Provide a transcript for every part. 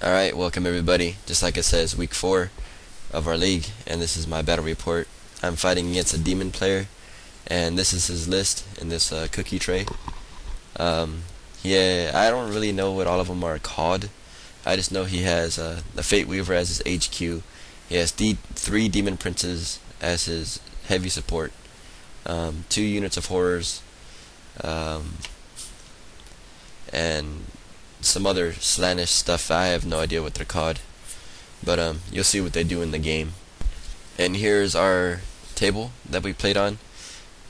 Alright, welcome everybody. Just like it says, week 4 of our league, and this is my battle report. I'm fighting against a demon player, and this is his list in this cookie tray. Yeah, I don't really know what all of them are called. I just know he has the Fate Weaver as his HQ. He has 3 Demon Princes as his heavy support, 2 units of Horrors, um, and some other Slanish stuff. I have no idea what they're called, but you'll see what they do in the game. And here's our table that we played on.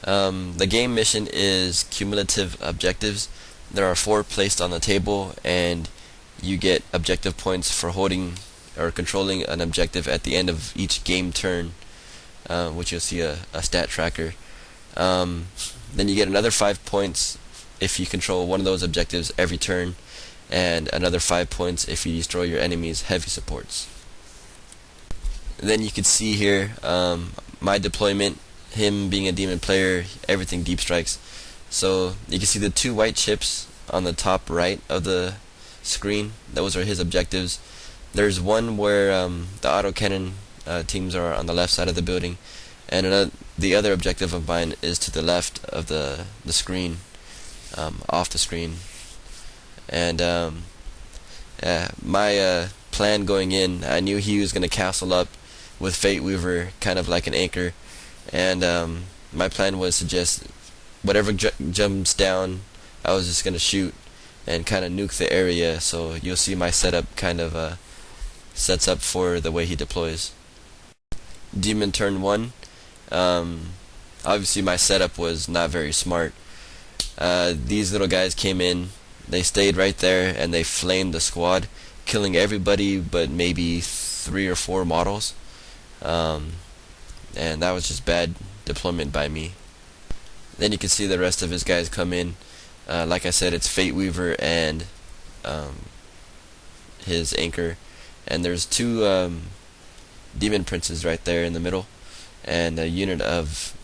The game mission is cumulative objectives. There are 4 placed on the table, and you get objective points for holding or controlling an objective at the end of each game turn, which you'll see a stat tracker. Then you get another 5 points if you control one of those objectives every turn, and another 5 points if you destroy your enemy's heavy supports. Then you can see here my deployment, him being a demon player, everything deep strikes. So you can see the 2 white chips on the top right of the screen. Those are his objectives. There's one where the autocannon teams are on the left side of the building, and the other objective of mine is to the left of the screen, off the screen. And my plan going in, I knew he was going to castle up with Fate Weaver kind of like an anchor, and my plan was to just whatever jumps down, I was just going to shoot and kind of nuke the area. So you'll see my setup kind of sets up for the way he deploys. Demon turn 1. Obviously my setup was not very smart. These little guys came in, they stayed right there, and they flamed the squad, killing everybody but maybe 3 or 4 models. And that was just bad deployment by me. Then you can see the rest of his guys come in. Like I said, it's Fate Weaver and his anchor, and there's 2 Demon Princes right there in the middle, and a unit of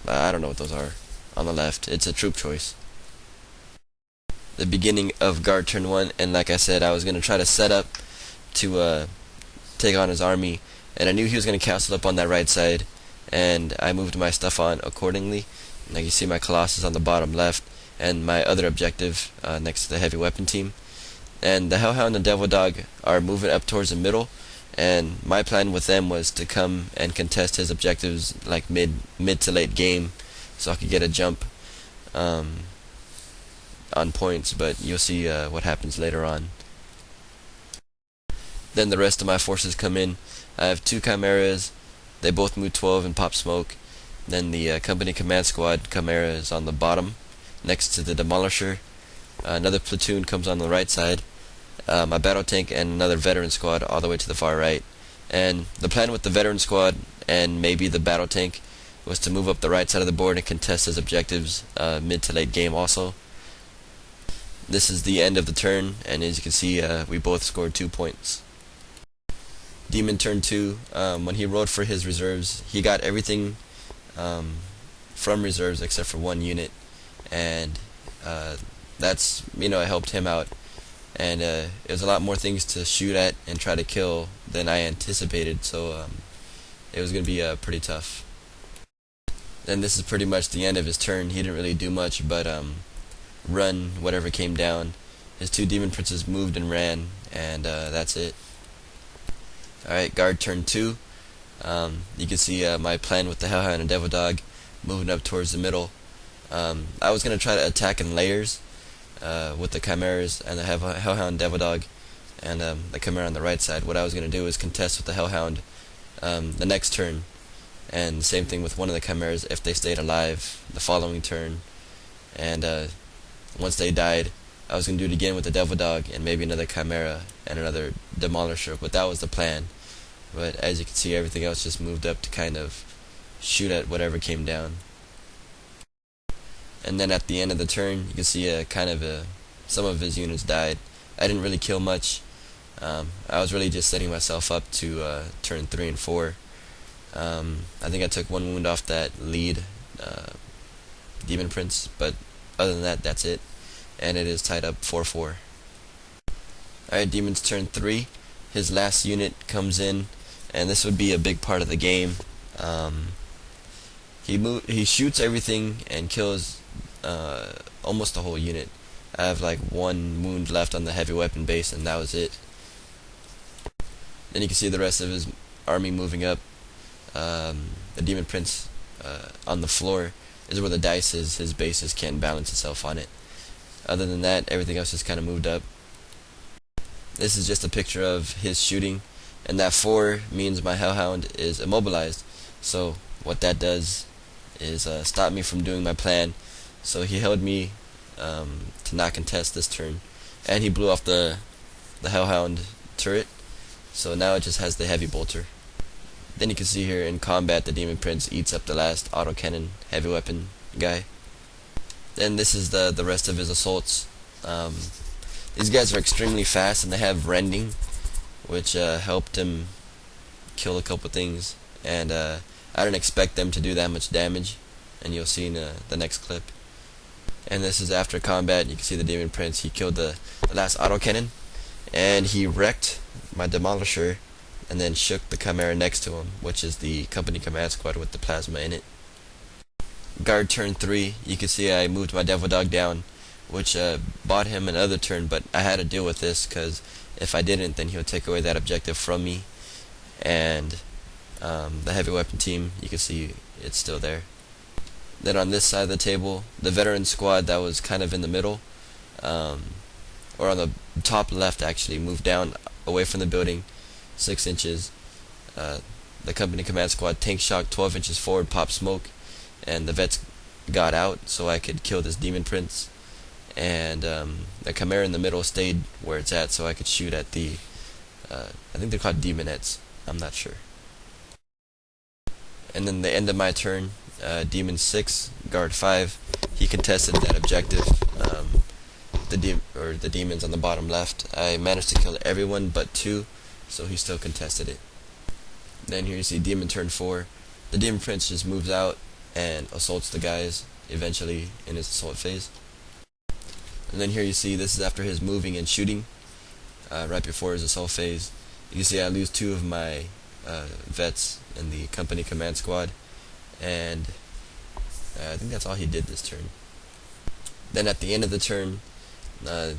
I don't know what those are on the left. It's a troop choice. The beginning of guard turn 1, and like I said, I was going to try to set up to take on his army, and I knew he was going to castle up on that right side, and I moved my stuff on accordingly. Like you see my Colossus on the bottom left, and my other objective next to the heavy weapon team. And the Hellhound and Devil Dog are moving up towards the middle, and my plan with them was to come and contest his objectives like mid to late game, so I could get a jump on points, but you'll see what happens later on. Then the rest of my forces come in. I have 2 Chimeras, they both move 12 and pop smoke. Then the company command squad Chimera is on the bottom next to the Demolisher. Another platoon comes on the right side, my battle tank and another veteran squad all the way to the far right. And the plan with the veteran squad and maybe the battle tank was to move up the right side of the board and contest his objectives mid to late game also. This is the end of the turn, and as you can see, we both scored 2 points. Demon turn 2, when he rolled for his reserves, he got everything from reserves except for 1 unit, and that's, it helped him out, and it was a lot more things to shoot at and try to kill than I anticipated, so it was going to be pretty tough. Then this is pretty much the end of his turn. He didn't really do much but run whatever came down. His 2 Demon Princes moved and ran, and that's it. Alright, guard turn 2. You can see my plan with the Hellhound and Devil Dog moving up towards the middle. I was going to try to attack in layers with the Chimeras and the Hellhound Devil Dog and the Chimera on the right side. What I was going to do is contest with the Hellhound the next turn, and the same thing with one of the Chimeras if they stayed alive the following turn. And once they died, I was going to do it again with the Devil Dog and maybe another Chimera and another Demolisher, but that was the plan. But as you can see, everything else just moved up to kind of shoot at whatever came down. And then at the end of the turn, you can see some of his units died. I didn't really kill much. I was really just setting myself up to turn 3 and 4. I think I took 1 wound off that lead Demon Prince, but other than that, that's it. And it is tied up 4-4. Alright, Demon's turn 3. His last unit comes in, and this would be a big part of the game. Um, he shoots everything and kills almost the whole unit. I have like one wound left on the heavy weapon base, and that was it. Then you can see the rest of his army moving up. The Demon Prince on the floor is where the dice is. His bases can't balance itself on it. Other than that, everything else is kind of moved up. This is just a picture of his shooting, and that 4 means my Hellhound is immobilized. So what that does is stop me from doing my plan. So he held me to not contest this turn, and he blew off the Hellhound turret. So now it just has the heavy bolter. Then you can see here in combat the Demon Prince eats up the last autocannon heavy weapon guy. Then this is the rest of his assaults. These guys are extremely fast, and they have rending, which helped him kill a couple things. And I didn't expect them to do that much damage, and you'll see in the next clip. And this is after combat. You can see the Demon Prince. He killed the last autocannon, and he wrecked my Demolisher, and then shook the Chimera next to him, which is the company command squad with the plasma in it. Guard turn 3. You can see I moved my Devil Dog down, which bought him another turn, but I had to deal with this because if I didn't, then he'll take away that objective from me. And the heavy weapon team, you can see it's still there. Then on this side of the table, the veteran squad that was kind of in the middle, or on the top left actually, moved down away from the building 6 inches. The company command squad tank shot 12 inches forward, pop smoke, and the vets got out so I could kill this Demon Prince. And the Chimera in the middle stayed where it's at so I could shoot at the I think they're called Demonettes, I'm not sure. And then the end of my turn, Demon 6, Guard 5, he contested that objective. The demons on the bottom left, I managed to kill everyone but 2, so he still contested it. Then here you see Demon turn 4. The Demon Prince just moves out and assaults the guys eventually in his assault phase. And then here you see this is after his moving and shooting, right before his assault phase. You can see I lose 2 of my vets in the company command squad, and I think that's all he did this turn. Then at the end of the turn,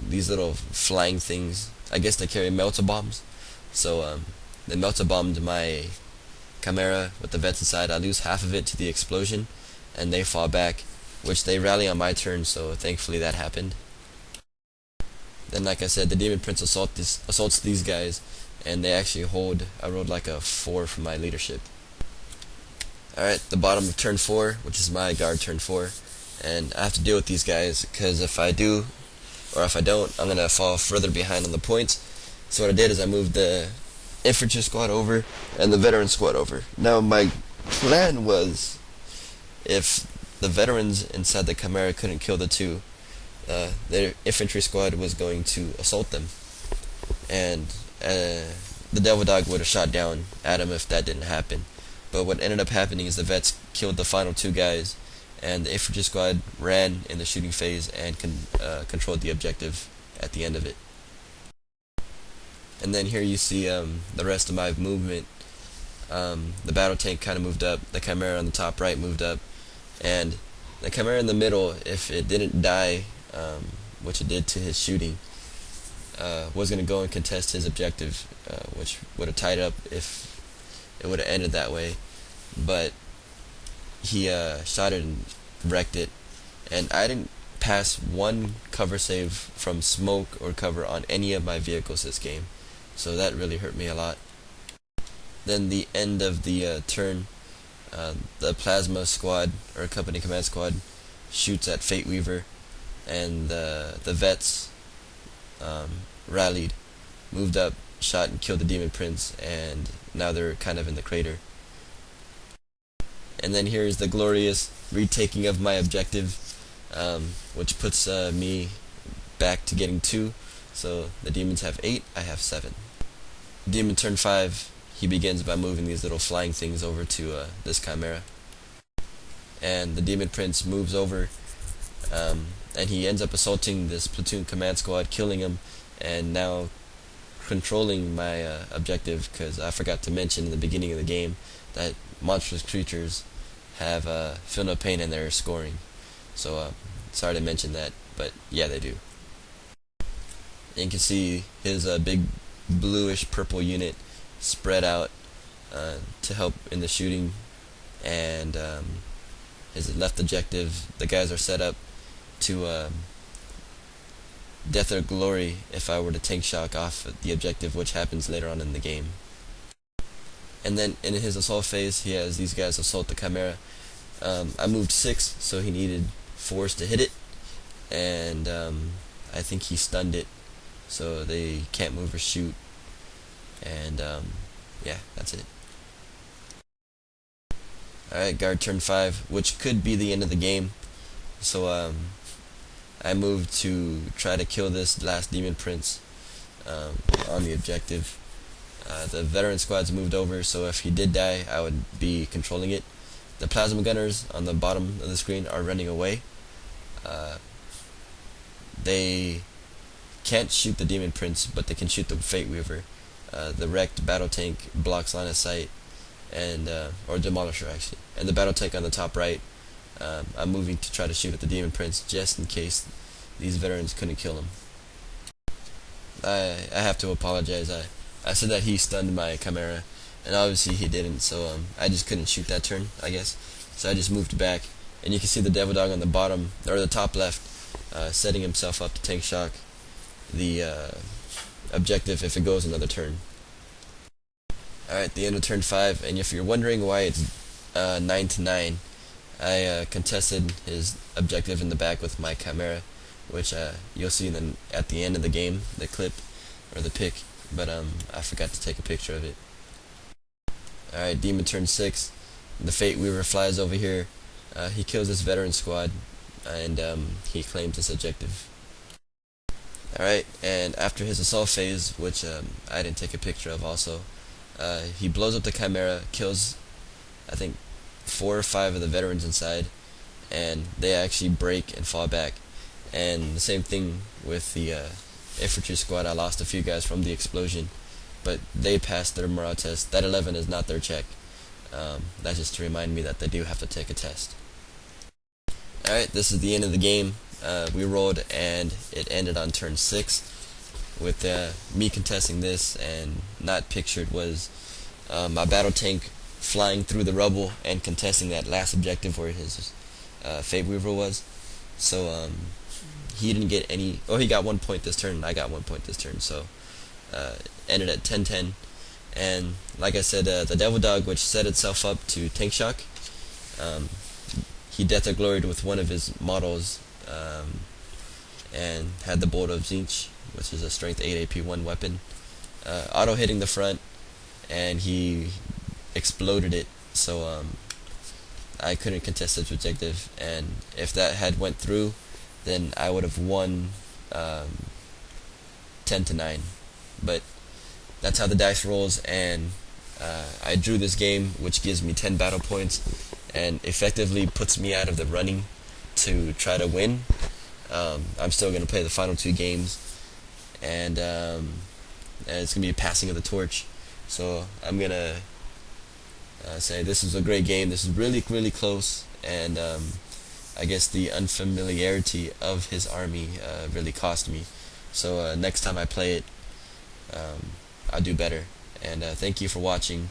these little flying things, I guess they carry melta bombs, so they melta bombed my Chimera with the vets inside. I lose half of it to the explosion, and they fall back, which they rally on my turn, so thankfully that happened. Then, like I said, the Demon Prince assaults these guys, and they actually hold. I rolled like a 4 for my leadership. Alright, the bottom of turn 4, which is my guard turn 4, and I have to deal with these guys, because if I do, or if I don't, I'm going to fall further behind on the points. So what I did is I moved the infantry squad over, and the veteran squad over. Now my plan was, if the veterans inside the Chimera couldn't kill the 2, their infantry squad was going to assault them, and the Devil Dog would have shot down at him if that didn't happen. But what ended up happening is the vets killed the final 2 guys, and the infantry squad ran in the shooting phase and controlled the objective at the end of it. And then here you see the rest of my movement. The battle tank kind of moved up, the Chimera on the top right moved up, and the Chimera in the middle, if it didn't die, which it did to his shooting, was going to go and contest his objective, which would have tied up if it would have ended that way. But he shot it and wrecked it, and I didn't pass one cover save from smoke or cover on any of my vehicles this game, so that really hurt me a lot. Then the end of the turn, the plasma squad, or company command squad, shoots at Fate Weaver, and the vets rallied, moved up, shot and killed the Demon Prince, and now they're kind of in the crater. And then here's the glorious retaking of my objective, which puts me back to getting 2, so the demons have 8, I have 7. Demon turn 5, he begins by moving these little flying things over to this Chimera, and the Demon Prince moves over, and he ends up assaulting this platoon command squad, killing him, and now controlling my objective, because I forgot to mention in the beginning of the game that monstrous creatures have feel no pain in their scoring. So sorry to mention that, but yeah, they do. And you can see his big bluish purple unit spread out to help in the shooting, and his left objective, the guys are set up to death or glory if I were to tank shock off the objective, which happens later on in the game. And then in his assault phase, he has these guys assault the Chimera. I moved 6, so he needed force to hit it, and I think he stunned it, so they can't move or shoot. And yeah, that's it. Alright, guard turn 5, which could be the end of the game. So I moved to try to kill this last demon prince on the objective. The veteran squad's moved over, so if he did die, I would be controlling it. The plasma gunners on the bottom of the screen are running away. They can't shoot the demon prince, but they can shoot the fate weaver. The wrecked battle tank blocks line of sight, and or demolisher actually. And the battle tank on the top right, I'm moving to try to shoot at the demon prince just in case these veterans couldn't kill him. I have to apologize. I said that he stunned my Chimera, and obviously he didn't, so I just couldn't shoot that turn, I guess. So I just moved back, and you can see the devil dog on the bottom, or the top left, setting himself up to tank shock the objective if it goes another turn. Alright, the end of turn 5, and if you're wondering why it's 9-9, I contested his objective in the back with my Chimera, which you'll see at the end of the game, the clip, or the pick, but I forgot to take a picture of it. Alright, demon turn 6, the fate weaver flies over here, he kills this veteran squad, and he claims this objective. Alright, and after his assault phase, which I didn't take a picture of also, he blows up the Chimera, kills I think 4 or 5 of the veterans inside, and they actually break and fall back. And the same thing with the infantry squad. I lost a few guys from the explosion, but they passed their morale test. That 11 is not their check. That's just to remind me that they do have to take a test. Alright, this is the end of the game. We rolled and it ended on turn 6 with me contesting this, and not pictured was my battle tank flying through the rubble and contesting that last objective where his Fate Weaver was. So he didn't get any, he got 1 point this turn, and I got 1 point this turn, so ended at 10-10. And like I said, the Devil Dog, which set itself up to tank shock, he death or gloried with one of his models, and had the Bolt of Zinch, which is a strength 8 AP1 weapon, auto hitting the front, and he exploded it, so I couldn't contest its objective, and if that had went through, then I would have won 10-9. But that's how the dice rolls, and I drew this game, which gives me 10 battle points and effectively puts me out of the running to try to win. I'm still going to play the final 2 games, and it's going to be a passing of the torch. So I'm going to say this is a great game. This is really, really close, and I guess the unfamiliarity of his army really cost me. So next time I play it, I'll do better. And thank you for watching,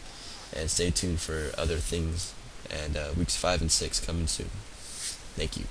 and stay tuned for other things, and weeks 5 and 6 coming soon. Thank you.